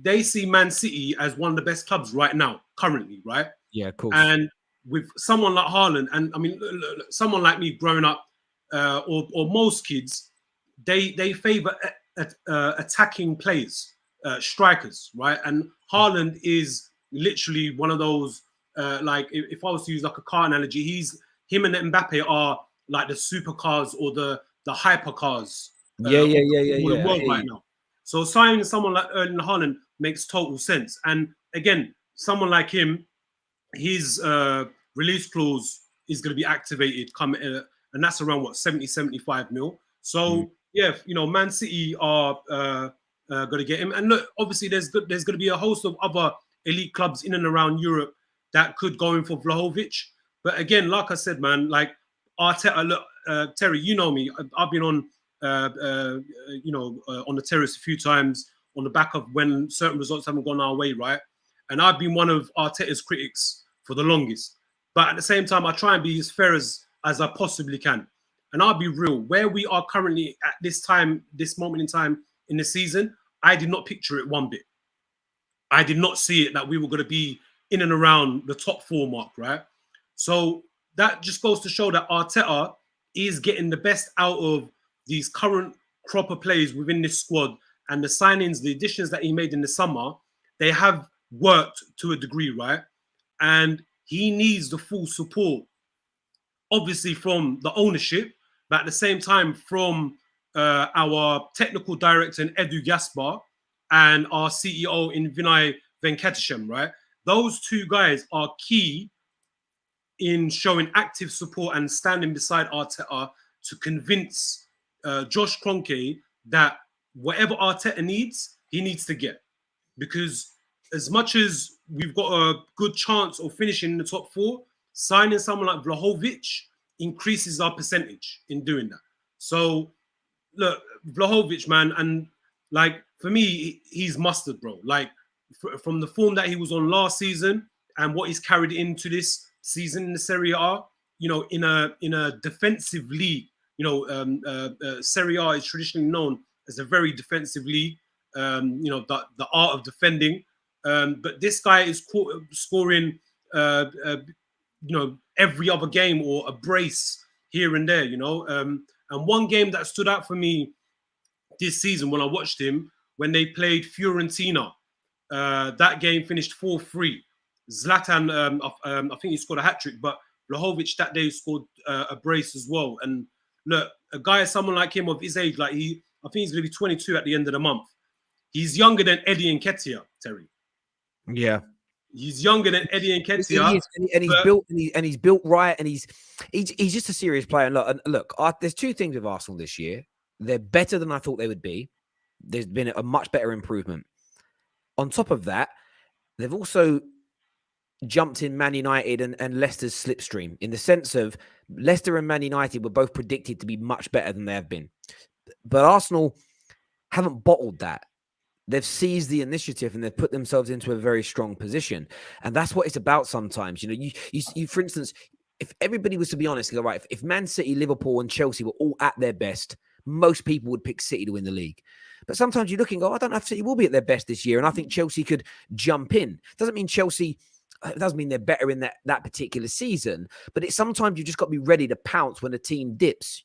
They see Man City as one of the best clubs right now, currently, right? Yeah, of course. And with someone like Haaland, and I mean, someone like me growing up, or most kids, they favor attacking players, strikers, right? And Haaland is literally one of those. Like if I was to use like a car analogy, him and Mbappe are like the supercars or the hypercars. Of the world right now. So signing someone like Erling Haaland makes total sense. And again, someone like him, his release clause is going to be activated and that's around what 70-75 mil. So yeah, Man City are going to get him. And look, obviously there's going to be a host of other elite clubs in and around Europe that could go in for Vlahovic. But again, like I said, man, like Arteta, look, Terry, you know me. I've been on, on the terrace a few times on the back of when certain results haven't gone our way, right? And I've been one of Arteta's critics for the longest. But at the same time, I try and be as fair as I possibly can. And I'll be real. Where we are currently at this moment in time in the season, I did not picture it one bit. I did not see it that we were going to be in and around the top 4 mark, right? So that just goes to show that Arteta is getting the best out of these current crop of players within this squad, and the signings, the additions that he made in the summer, they have worked to a degree, right? And he needs the full support, obviously from the ownership, but at the same time from our technical director in Edu Gaspar and our CEO in Vinay Venkatesham, right? Those two guys are key in showing active support and standing beside Arteta to convince Josh Kroenke that whatever Arteta needs, he needs to get. Because as much as we've got a good chance of finishing in the top 4, signing someone like Vlahovic increases our percentage in doing that. So, look, Vlahovic, man, and like for me, he's mustard, bro. Like from the form that he was on last season and what he's carried into this season in the Serie A, in a defensive league, Serie A is traditionally known as a very defensive league. The art of defending. But this guy is scoring, every other game or a brace here and there, And one game that stood out for me this season when I watched him, when they played Fiorentina, that game finished 4-3. Zlatan, I think he scored a hat-trick, but Vlahovic that day scored a brace as well. And look, a guy, someone like him of his age, I think he's going to be 22 at the end of the month. He's younger than Eddie Nketiah, Terry. Yeah. He's younger than Eddie Nketiah. He's built right, and he's just a serious player. And look, there's two things with Arsenal this year. They're better than I thought they would be. There's been a much better improvement. On top of that, they've also jumped in Man United and Leicester's slipstream, in the sense of Leicester and Man United were both predicted to be much better than they have been. But Arsenal haven't bottled that. They've seized the initiative and they've put themselves into a very strong position. And that's what it's about sometimes. You for instance, if everybody was to be honest, go, right, if Man City, Liverpool and Chelsea were all at their best, most people would pick City to win the league. But sometimes you look and go, I don't know if City will be at their best this year. And I think Chelsea could jump in. Doesn't mean it doesn't mean they're better in that particular season, but it's sometimes you just got to be ready to pounce when a team dips.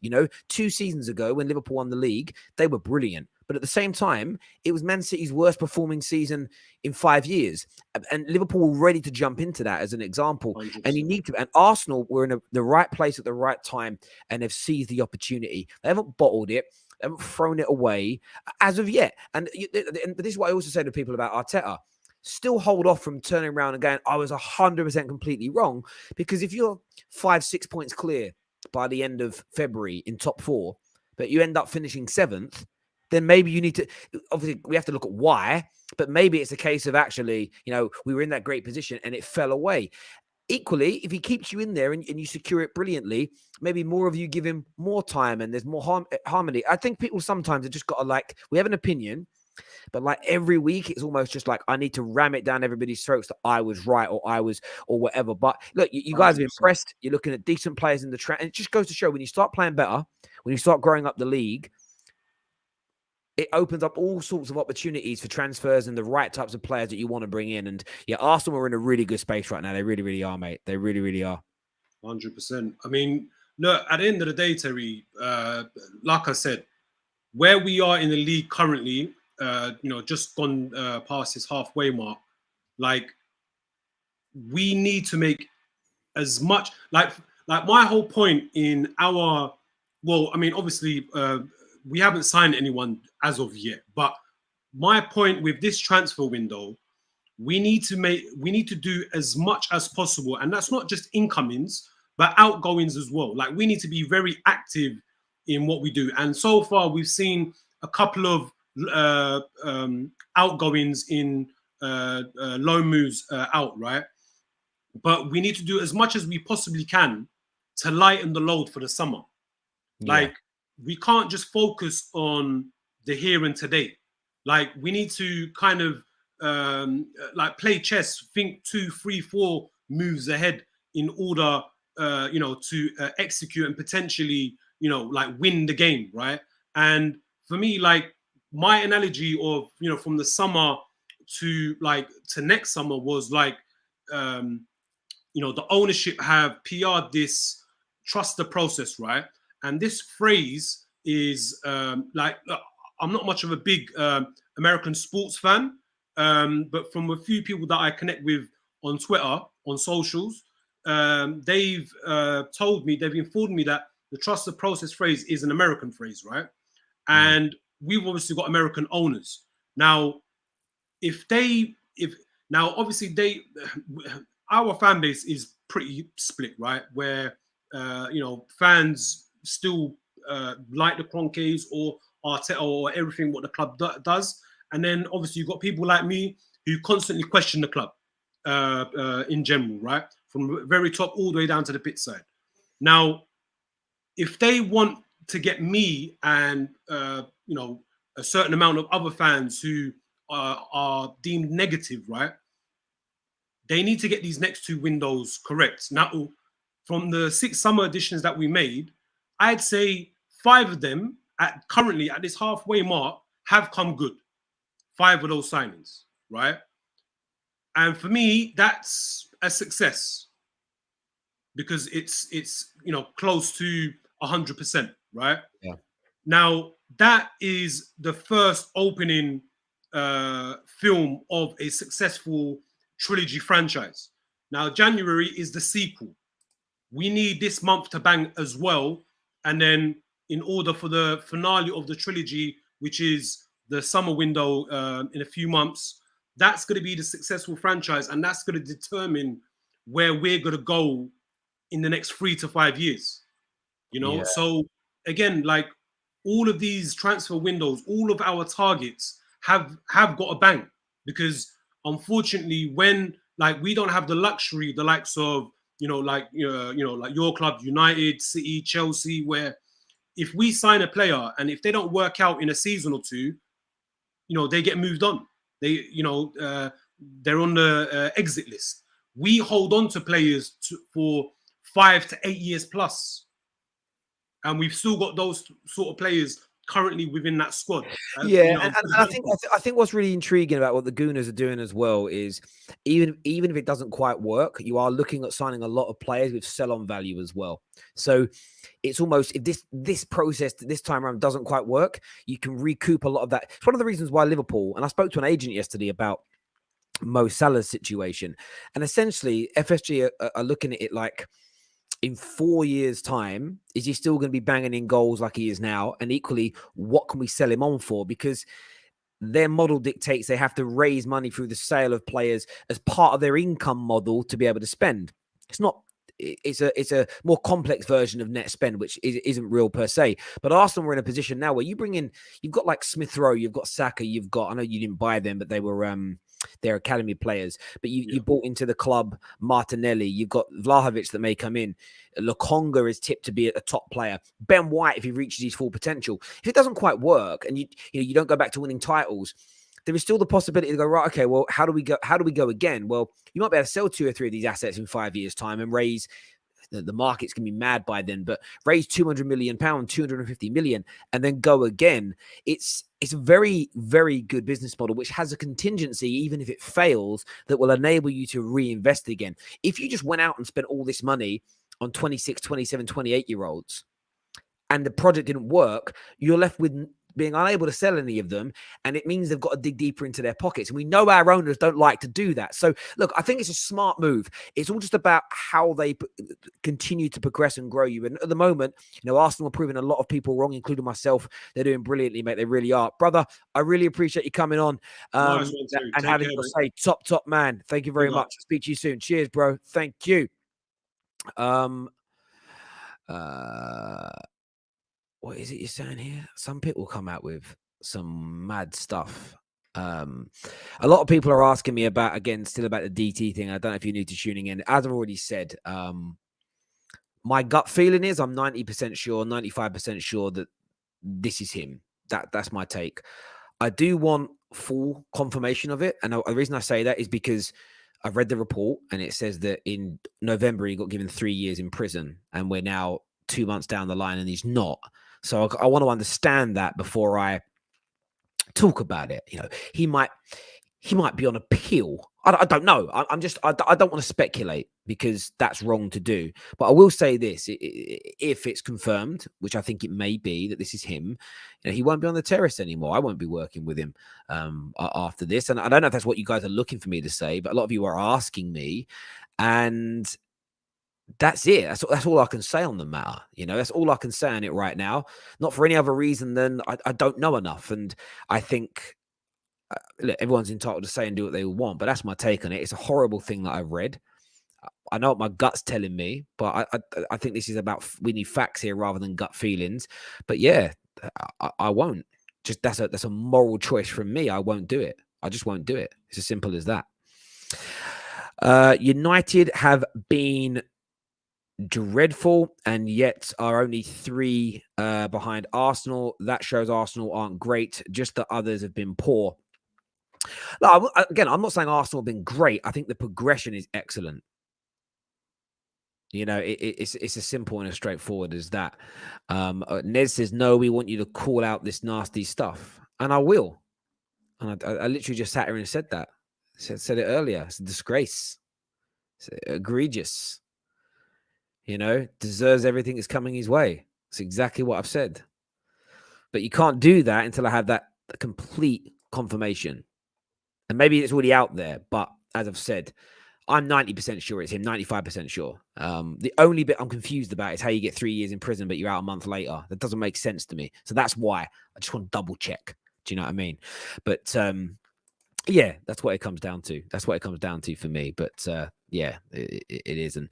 2 seasons ago when Liverpool won the league, they were brilliant. But at the same time, it was Man City's worst performing season in 5 years. And Liverpool were ready to jump into that as an example. 100%. And Arsenal were in the right place at the right time and have seized the opportunity. They haven't bottled it. They haven't thrown it away as of yet. And this is what I also say to people about Arteta. Still hold off from turning around and going, I was 100% completely wrong. Because if you're 5-6 points clear by the end of February in top 4, but you end up finishing 7th, then maybe you need to, obviously we have to look at why, but maybe it's a case of actually, we were in that great position and it fell away. Equally, if he keeps you in there and you secure it brilliantly, maybe more of you give him more time and there's more harmony. I think people sometimes have just got to we have an opinion, but every week it's almost just I need to ram it down everybody's throats that I was right or whatever. But look, you guys have impressed. You're looking at decent players in the track. And it just goes to show when you start playing better, when you start growing up the league, it opens up all sorts of opportunities for transfers and the right types of players that you want to bring in. And yeah, Arsenal are in a really good space right now. They really, really are, mate. They really, really are. 100%. I mean, look, at the end of the day, Terry, like I said, where we are in the league currently, just gone past this halfway mark, we need to make as much, like my whole point in obviously, we haven't signed anyone as of yet, but my point with this transfer window, we need to do as much as possible, and that's not just incomings but outgoings as well. We need to be very active in what we do, and so far we've seen a couple of outgoings in loan moves out, right? But we need to do as much as we possibly can to lighten the load for the summer. Yeah. We can't just focus on the here and today. We need to kind of play chess, think 2, 3, 4 moves ahead in order, to execute and potentially, win the game, right? And for me, my analogy of, from the summer to next summer was the ownership have PR'd this trust the process, right? And this phrase is I'm not much of a big American sports fan, but from a few people that I connect with on Twitter, on socials, they've informed me that the trust the process phrase is an American phrase, right? And we've obviously got American owners. Now, obviously our fan base is pretty split, right? Where, fans still like the Kroenkes or Arteta or everything what the club does. And then obviously you've got people like me who constantly question the club in general, right? From very top all the way down to the pit side. Now, if they want to get me and, a certain amount of other fans who are deemed negative, right? They need to get these next 2 windows correct. Now, from the 6 summer editions that we made, I'd say 5 of them currently at this halfway mark have come good. 5 of those signings, right? And for me, that's a success because it's close to 100%, right? Yeah. Now, that is the first opening film of a successful trilogy franchise. Now, January is the sequel. We need this month to bang as well. And then in order for the finale of the trilogy, which is the summer window in a few months, that's going to be the successful franchise. And that's going to determine where we're going to go in the next 3 to 5 years. Yeah. So again, all of these transfer windows, all of our targets have got a bang, because unfortunately, when we don't have the luxury, the likes of your club, United, City, Chelsea, where if we sign a player and if they don't work out in a season or 2, they get moved on. They're on the exit list. We hold on to players for 5 to 8 years plus, and we've still got those sort of players currently within that squad. And I think what's really intriguing about what the Gooners are doing as well is even if it doesn't quite work, you are looking at signing a lot of players with sell-on value as well. So it's almost, if this process this time around doesn't quite work, you can recoup a lot of that. It's one of the reasons why Liverpool, and I spoke to an agent yesterday about Mo Salah's situation, and essentially FSG are looking at it in 4 years' time, is he still going to be banging in goals like he is now? And equally, what can we sell him on for? Because their model dictates they have to raise money through the sale of players as part of their income model to be able to spend. It's not it's a more complex version of net spend, which isn't real per se. But Arsenal were in a position now where you've got like Smith Rowe, you've got Saka, I know you didn't buy them, but they were they're academy players. But you bought into the club Martinelli. You've got Vlahovic that may come in. Lokonga is tipped to be a top player. Ben White, if he reaches his full potential, if it doesn't quite work and you don't go back to winning titles, there is still the possibility to go, right, okay, well, how do we go again? Well, you might be able to sell 2 or 3 of these assets in 5 years' time and raise, the market's going to be mad by then, but raise £200 million, 250 million, and then go again. It's a very, very good business model, which has a contingency, even if it fails, that will enable you to reinvest again. If you just went out and spent all this money on 26, 27, 28-year-olds and the project didn't work, you're left with being unable to sell any of them, and it means they've got to dig deeper into their pockets. And we know our owners don't like to do that. So, look, I think it's a smart move. It's all just about how they continue to progress and grow you. And at the moment, Arsenal are proving a lot of people wrong, including myself. They're doing brilliantly, mate. They really are. Brother, I really appreciate you coming on Nice and having your say. Top man. Thank you very much. I'll speak to you soon. Cheers, bro. Thank you. What is it you're saying here? Some people come out with some mad stuff. A lot of people are asking me about the DT thing. I don't know if you're new to tuning in. As I've already said, my gut feeling is I'm 90% sure, 95% sure that this is him. That's my take. I do want full confirmation of it. And the reason I say that is because I've read the report and it says that in November he got given 3 years in prison, and we're now 2 months down the line and he's not. So I want to understand that before I talk about it. He might be on appeal. I don't know. I don't want to speculate because that's wrong to do. But I will say this: if it's confirmed, which I think it may be, that this is him, he won't be on the terrace anymore. I won't be working with him after this. And I don't know if that's what you guys are looking for me to say, but a lot of you are asking me, and that's it. That's all I can say on the matter. That's all I can say on it right now. Not for any other reason than I don't know enough. And I think look, everyone's entitled to say and do what they want, but that's my take on it. It's a horrible thing that I've read. I know what my gut's telling me, but I think this is about, we need facts here rather than gut feelings. But yeah, I won't. Just that's a moral choice from me. I won't do it. I just won't do it. It's as simple as that. United have been dreadful and yet are only 3 behind Arsenal. That shows Arsenal aren't great, just that others have been poor. No, again, I'm not saying Arsenal have been great. I think the progression is excellent. It's as simple and as straightforward as that. Ned says, no, we want you to call out this nasty stuff. And I will. And I literally just sat here and said that. Said it earlier. It's a disgrace. It's egregious. Deserves everything that's coming his way. It's exactly what I've said. But you can't do that until I have that complete confirmation. And maybe it's already out there, but as I've said, I'm 90% sure it's him, 95% sure. The only bit I'm confused about is how you get 3 years in prison, but you're out a month later. That doesn't make sense to me. So that's why I just want to double check. Do you know what I mean? But yeah, that's what it comes down to. That's what it comes down to for me. But yeah, it is. And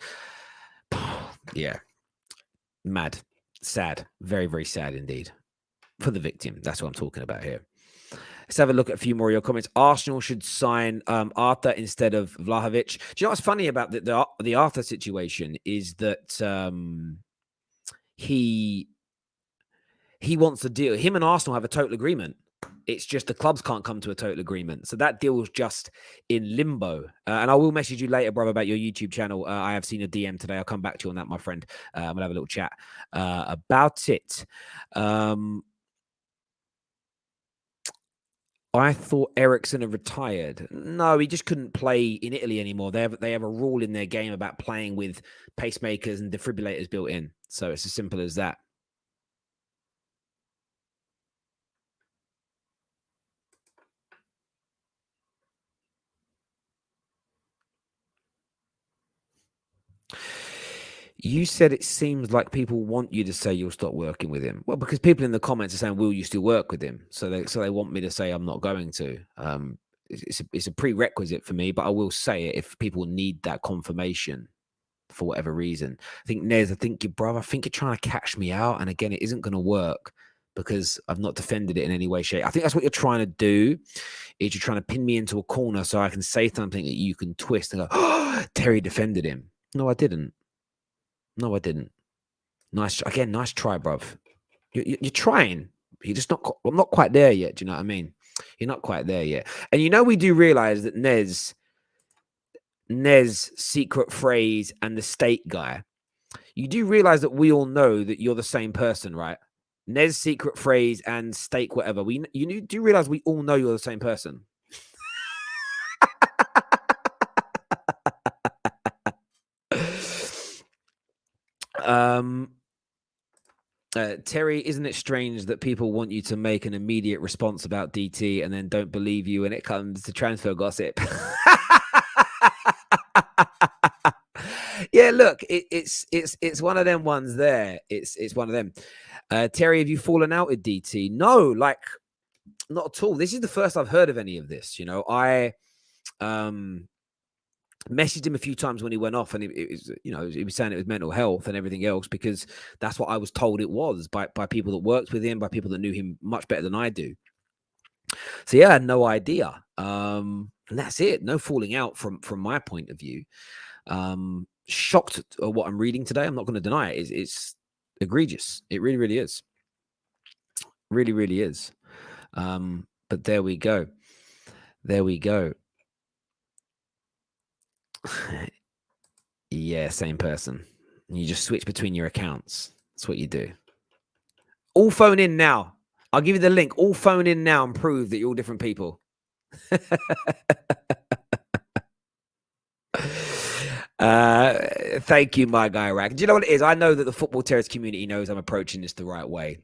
yeah, mad, sad, very, very sad indeed for the victim. That's what I'm talking about here. Let's have a look at a few more of your comments. Arsenal should sign Arthur instead of Vlahovic. Do you know what's funny about the Arthur situation is that he wants to deal. Him and Arsenal have a total agreement. It's just the clubs can't come to a total agreement. So that deal is just in limbo. And I will message you later, brother, about your YouTube channel. I have seen a DM today. I'll come back to you on that, my friend. We'll have a little chat about it. I thought Eriksen had retired. No, he just couldn't play in Italy anymore. They have a rule in their game about playing with pacemakers and defibrillators built in. So it's as simple as that. You said it seems like people want you to say you'll stop working with him. Well, because people in the comments are saying, will you still work with him? So they want me to say I'm not going to. It's a prerequisite for me, but I will say it if people need that confirmation for whatever reason. I think Nez, I think you're trying to catch me out. And again, it isn't going to work because I've not defended it in any way, shape. I think that's what you're trying to do, is you're trying to pin me into a corner so I can say something that you can twist and go, oh, Terry defended him. No, I didn't. No, I didn't. Nice try, bruv. You're trying. You're just not. I'm not quite there yet. Do you know what I mean? You're not quite there yet. And we do realize that Nez secret phrase and the state guy. You do realize that we all know that you're the same person, right? Nez secret phrase and stake whatever. You do realize we all know you're the same person. Terry, isn't it strange that people want you to make an immediate response about DT and then don't believe you when it comes to transfer gossip? Yeah, look, it's one of them ones there. It's one of them. Terry, have you fallen out with DT? No, like not at all. This is the first I've heard of any of this. I messaged him a few times when he went off, and it was, he was saying it was mental health and everything else, because that's what I was told it was by people that worked with him, by people that knew him much better than I do. So yeah, I had no idea. And that's it. No falling out from my point of view. Shocked at what I'm reading today. I'm not going to deny it. It's egregious. It really, really is. Really, really is. But there we go. There we go. Yeah, same person. You just switch between your accounts. That's what you do. All phone in now. I'll give you the link. All phone in now and prove that you're all different people. Thank you, my guy, Rack. Do you know what it is? I know that the Football Terrace community knows I'm approaching this the right way.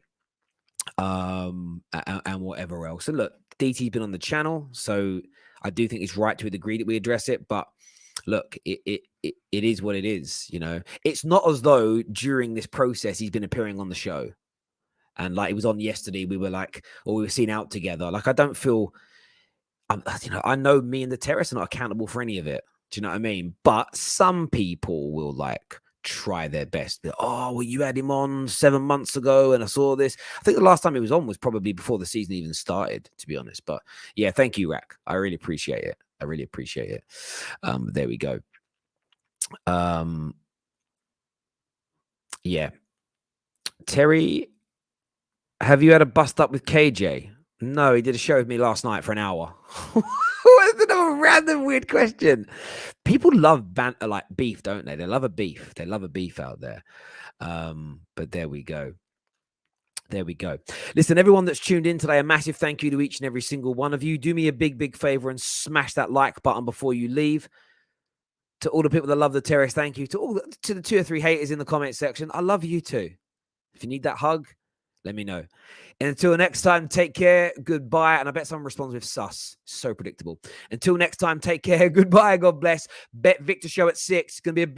And whatever else. And look, DT's been on the channel, so I do think it's right to a degree that we address it. But look, it is what it is. It's not as though during this process he's been appearing on the show, and like it was on yesterday. We were seen out together. Like I don't feel, I know me and the Terrace are not accountable for any of it. Do you know what I mean? But some people will try their best. Oh, well, you had him on 7 months ago and I saw this. I think the last time he was on was probably before the season even started, to be honest. But yeah, thank you, Rack. I really appreciate it. I really appreciate it. There we go. Yeah. Terry, have you had a bust up with KJ? No, he did a show with me last night for an hour. What's another random weird question? People love banter, like beef, don't they? They love a beef. They love a beef out there. But there we go. There we go. Listen, everyone that's tuned in today, a massive thank you to each and every single one of you. Do me a big, big favor and smash that like button before you leave. To all the people that love the Terrace, thank you. To the 2 or 3 haters in the comment section, I love you too. If you need that hug, let me know. And until next time, take care. Goodbye. And I bet someone responds with sus. So predictable. Until next time, take care. Goodbye. God bless. Bet Victor show at 6. It's going to be a big